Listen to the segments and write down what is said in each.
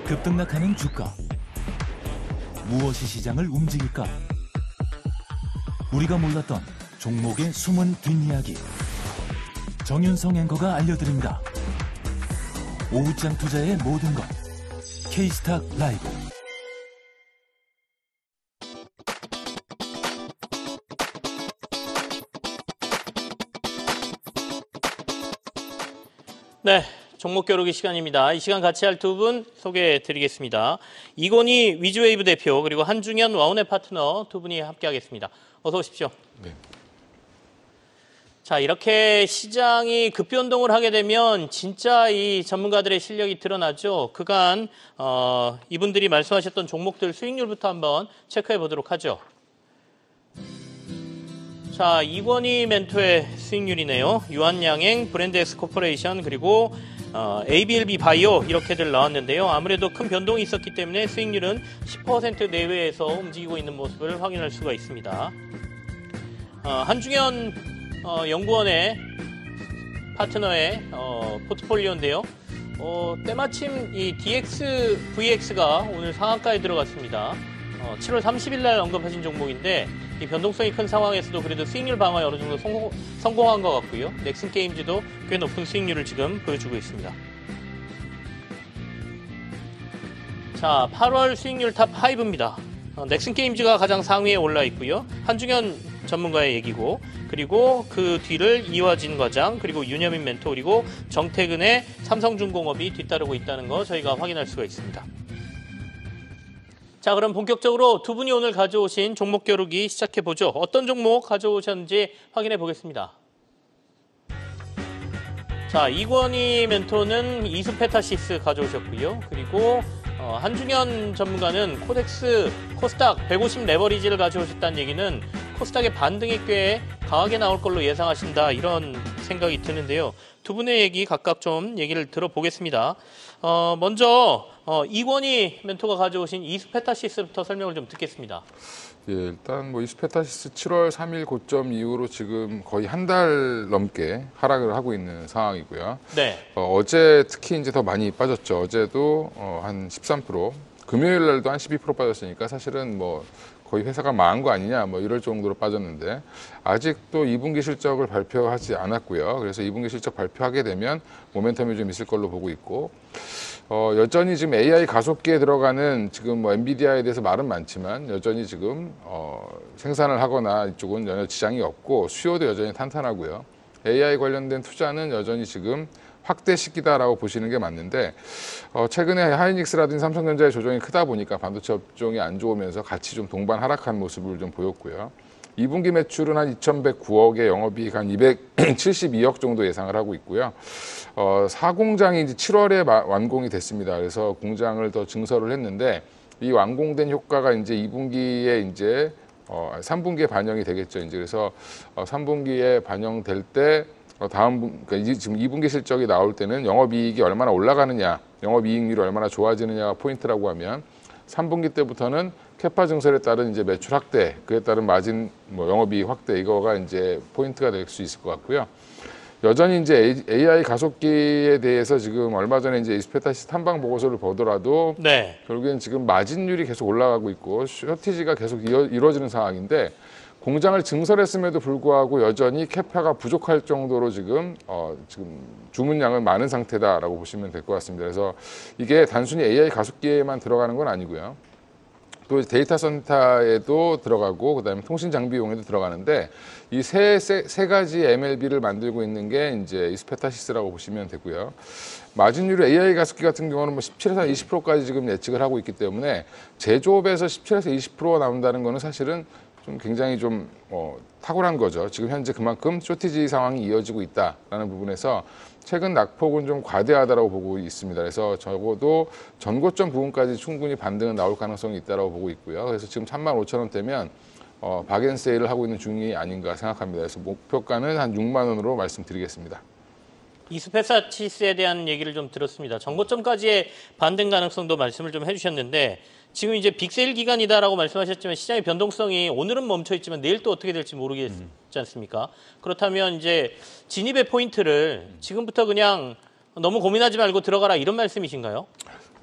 급등락하는 주가. 무엇이 시장을 움직일까? 우리가 몰랐던 종목의 숨은 뒷이야기. 정윤성 앵커가 알려드립니다. 오후장 투자의 모든 것. K스탁 라이브. 네, 종목 겨루기 시간입니다. 이 시간 같이 할 두 분 소개해드리겠습니다. 이건희 위즈웨이브 대표 그리고 한중현 와운의 파트너 두 분이 함께하겠습니다. 어서 오십시오. 네. 자, 이렇게 시장이 급변동을 하게 되면 진짜 이 전문가들의 실력이 드러나죠. 그간 이분들이 말씀하셨던 종목들 수익률부터 한번 체크해 보도록 하죠. 자, 이건희 멘토의 수익률이네요. 유한양행, 브랜드엑스 코퍼레이션, 그리고 ABLB 바이오 이렇게들 나왔는데요. 아무래도 큰 변동이 있었기 때문에 수익률은 10% 내외에서 움직이고 있는 모습을 확인할 수가 있습니다. 한중현 연구원의 파트너의 포트폴리오인데요. 때마침 이 DX, VX가 오늘 상한가에 들어갔습니다. 7월 30일 날 언급하신 종목인데 이 변동성이 큰 상황에서도 그래도 수익률 방어에 어느 정도 성공한 것 같고요. 넥슨 게임즈도 꽤 높은 수익률을 지금 보여주고 있습니다. 자, 8월 수익률 탑 5입니다. 넥슨 게임즈가 가장 상위에 올라 있고요. 한중현 전문가의 얘기고, 그리고 그 뒤를 이화진 과장, 그리고 윤여민 멘토, 그리고 정태근의 삼성중공업이 뒤따르고 있다는 거 저희가 확인할 수가 있습니다. 자, 그럼 본격적으로 두 분이 오늘 가져오신 종목 겨루기 시작해보죠. 어떤 종목 가져오셨는지 확인해 보겠습니다. 자, 이건희 멘토는 이수페타시스 가져오셨고요. 그리고 한중현 전문가는 코덱스 코스닥 150 레버리지를 가져오셨다는 얘기는 코스닥의 반등이 꽤 강하게 나올 걸로 예상하신다, 이런 생각이 드는데요. 두 분의 얘기 각각 좀 얘기를 들어보겠습니다. 먼저 이건희 멘토가 가져오신 이수페타시스부터 설명을 좀 듣겠습니다. 예, 일단 뭐 이수페타시스 7월 3일 고점 이후로 지금 거의 한 달 넘게 하락을 하고 있는 상황이고요. 네. 어제 특히 이제 더 많이 빠졌죠. 어제도 한 13%, 금요일 날도 한 12% 빠졌으니까 사실은 뭐 거의 회사가 망한 거 아니냐 뭐 이럴 정도로 빠졌는데 아직도 2분기 실적을 발표하지 않았고요. 그래서 2분기 실적 발표하게 되면 모멘텀이 좀 있을 걸로 보고 있고, 여전히 지금 AI 가속기에 들어가는 지금 뭐 엔비디아에 대해서 말은 많지만 여전히 지금 생산을 하거나 이쪽은 전혀 지장이 없고 수요도 여전히 탄탄하고요. AI 관련된 투자는 여전히 지금 확대 시기다라고 보시는 게 맞는데, 최근에 하이닉스라든지 삼성전자의 조정이 크다 보니까 반도체 업종이 안 좋으면서 같이 좀 동반 하락한 모습을 좀 보였고요. 2분기 매출은 한 2,109억에 영업이익 한 272억 정도 예상을 하고 있고요. 4공장이 이제 7월에 완공이 됐습니다. 그래서 공장을 더 증설을 했는데 이 완공된 효과가 이제 2분기에 이제 3분기에 반영이 되겠죠. 이제 그래서 3분기에 반영될 때 그러니까 지금 2분기 실적이 나올 때는 영업이익이 얼마나 올라가느냐, 영업이익률이 얼마나 좋아지느냐가 포인트라고 하면 3분기 때부터는 캐파 증설에 따른 이제 매출 확대, 그에 따른 마진, 뭐 영업이익 확대, 이거가 이제 포인트가 될 수 있을 것 같고요. 여전히 이제 AI 가속기에 대해서 지금 얼마 전에 이제 이스페타시스 탐방 보고서를 보더라도 네. 결국엔 지금 마진율이 계속 올라가고 있고 쇼티지가 계속 이루어지는 상황인데, 공장을 증설했음에도 불구하고 여전히 캐파가 부족할 정도로 지금 주문량은 많은 상태다라고 보시면 될 것 같습니다. 그래서 이게 단순히 AI 가속기에만 들어가는 건 아니고요. 또 데이터 센터에도 들어가고 그다음에 통신 장비용에도 들어가는데 이 세 가지 MLB를 만들고 있는 게 이제 이스페타시스라고 보시면 되고요. 마진율이 AI 가습기 같은 경우는 뭐 17에서 20%까지 지금 예측을 하고 있기 때문에 제조업에서 17에서 20%가 나온다는 거는 사실은 좀 굉장히 좀 탁월한 거죠. 지금 현재 그만큼 쇼티지 상황이 이어지고 있다라는 부분에서 최근 낙폭은 좀 과대하다라고 보고 있습니다. 그래서 적어도 전고점 부분까지 충분히 반등은 나올 가능성이 있다라고 보고 있고요. 그래서 지금 35,000원대면 박앤세일을 하고 있는 중이 아닌가 생각합니다. 그래서 목표가는 한 6만 원으로 말씀드리겠습니다. 이수페타시스에 대한 얘기를 좀 들었습니다. 전고점까지의 반등 가능성도 말씀을 좀 해주셨는데, 지금 이제 빅세일 기간이다라고 말씀하셨지만 시장의 변동성이 오늘은 멈춰 있지만 내일 또 어떻게 될지 모르겠지 않습니까? 그렇다면 이제 진입의 포인트를 지금부터 그냥 너무 고민하지 말고 들어가라, 이런 말씀이신가요?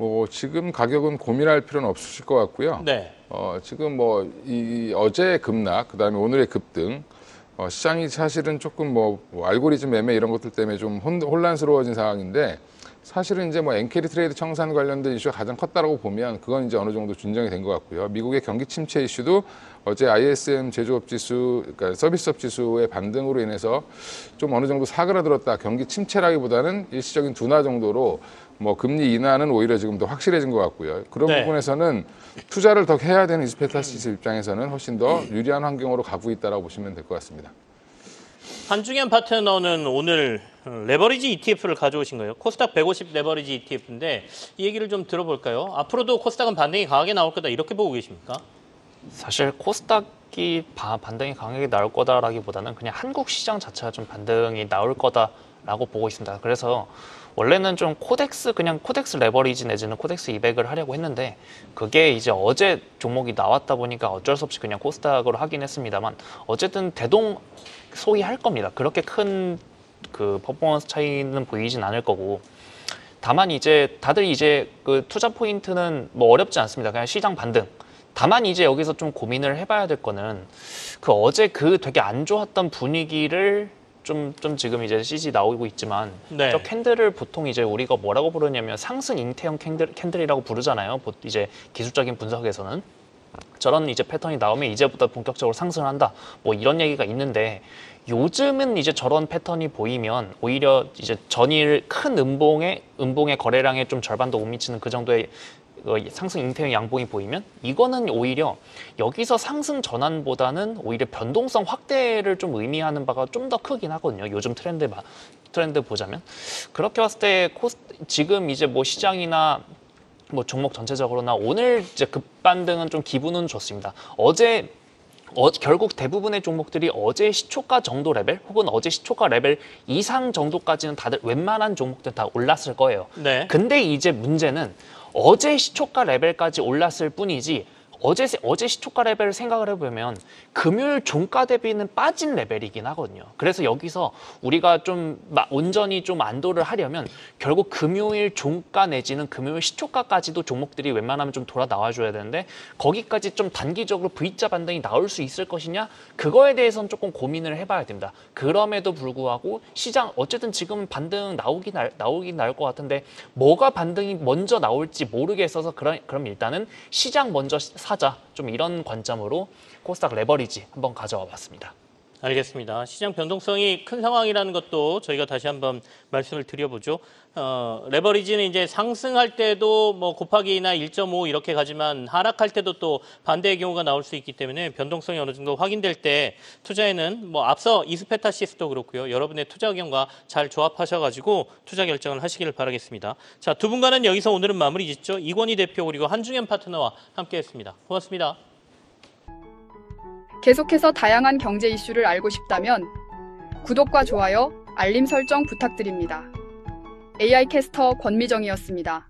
뭐 지금 가격은 고민할 필요는 없으실 것 같고요. 네. 지금 뭐 이 어제의 급락, 그다음에 오늘의 급등, 시장이 사실은 조금 뭐 알고리즘 매매 이런 것들 때문에 좀 혼란스러워진 상황인데 사실은 이제 뭐 엔캐리 트레이드 청산 관련된 이슈가 가장 컸다라고 보면 그건 이제 어느 정도 진정이 된 것 같고요. 미국의 경기 침체 이슈도 어제 ISM 제조업 지수, 그러니까 서비스업 지수의 반등으로 인해서 좀 어느 정도 사그라들었다. 경기 침체라기보다는 일시적인 둔화 정도로 뭐 금리 인하는 오히려 지금 더 확실해진 것 같고요. 그런 네. 부분에서는 투자를 더 해야 되는 이스페타시스 입장에서는 훨씬 더 유리한 환경으로 가고 있다라고 보시면 될 것 같습니다. 한중현 파트너는 오늘 레버리지 ETF를 가져오신 거예요. 코스닥 150 레버리지 ETF인데 이 얘기를 좀 들어볼까요? 앞으로도 코스닥은 반등이 강하게 나올 거다 이렇게 보고 계십니까? 사실 코스닥이 반등이 강하게 나올 거다라기보다는 그냥 한국 시장 자체가 좀 반등이 나올 거다라고 보고 있습니다. 그래서 원래는 좀 그냥 코덱스 레버리지 내지는 코덱스 200을 하려고 했는데 그게 이제 어제 종목이 나왔다 보니까 어쩔 수 없이 그냥 코스닥으로 하긴 했습니다만 어쨌든 소위 할 겁니다. 그렇게 큰 그 퍼포먼스 차이는 보이진 않을 거고 다만 이제 다들 이제 그 투자 포인트는 뭐 어렵지 않습니다. 그냥 시장 반등. 다만 이제 여기서 좀 고민을 해봐야 될 거는 그 어제 그 되게 안 좋았던 분위기를 좀 지금 이제 CG 나오고 있지만 네. 저 캔들을 보통 이제 우리가 뭐라고 부르냐면 상승 잉태형 캔들이라고 부르잖아요. 이제 기술적인 분석에서는 저런 이제 패턴이 나오면 이제부터 본격적으로 상승을 한다. 뭐 이런 얘기가 있는데 요즘은 이제 저런 패턴이 보이면 오히려 이제 전일 큰 음봉의 거래량의 좀 절반도 못 미치는 그 정도의 상승 잉태형 양봉이 보이면 이거는 오히려 여기서 상승 전환보다는 오히려 변동성 확대를 좀 의미하는 바가 좀 더 크긴 하거든요. 요즘 트렌드 보자면 그렇게 봤을 때 지금 이제 뭐 시장이나 뭐 종목 전체적으로나 오늘 이제 급반등은 좀 기분은 좋습니다. 결국 대부분의 종목들이 어제 시초가 정도 레벨 혹은 어제 시초가 레벨 이상 정도까지는 다들 웬만한 종목들 다 올랐을 거예요. 네. 근데 이제 문제는 어제 시초가 레벨까지 올랐을 뿐이지 어제 시초가 레벨을 생각을 해보면 금요일 종가 대비는 빠진 레벨이긴 하거든요. 그래서 여기서 우리가 좀 온전히 좀 안도를 하려면 결국 금요일 종가 내지는 금요일 시초가까지도 종목들이 웬만하면 좀 돌아 나와줘야 되는데 거기까지 좀 단기적으로 V자 반등이 나올 수 있을 것이냐 그거에 대해서는 조금 고민을 해봐야 됩니다. 그럼에도 불구하고 시장 어쨌든 지금 반등 나오긴 나올 것 같은데 뭐가 반등이 먼저 나올지 모르겠어서 그럼 일단은 시장 먼저 사자 좀 이런 관점으로 코스닥 레버리지 한번 가져와 봤습니다. 알겠습니다. 시장 변동성이 큰 상황이라는 것도 저희가 다시 한번 말씀을 드려보죠. 레버리지는 이제 상승할 때도 뭐 곱하기나 1.5 이렇게 가지만 하락할 때도 또 반대의 경우가 나올 수 있기 때문에 변동성이 어느 정도 확인될 때 투자에는 뭐 앞서 이스페타시스도 그렇고요. 여러분의 투자 의견과 잘 조합하셔가지고 투자 결정을 하시기를 바라겠습니다. 자, 두 분과는 여기서 오늘은 마무리 짓죠. 이권희 대표 그리고 한중현 파트너와 함께했습니다. 고맙습니다. 계속해서 다양한 경제 이슈를 알고 싶다면 구독과 좋아요, 알림 설정 부탁드립니다. AI 캐스터 권미정이었습니다.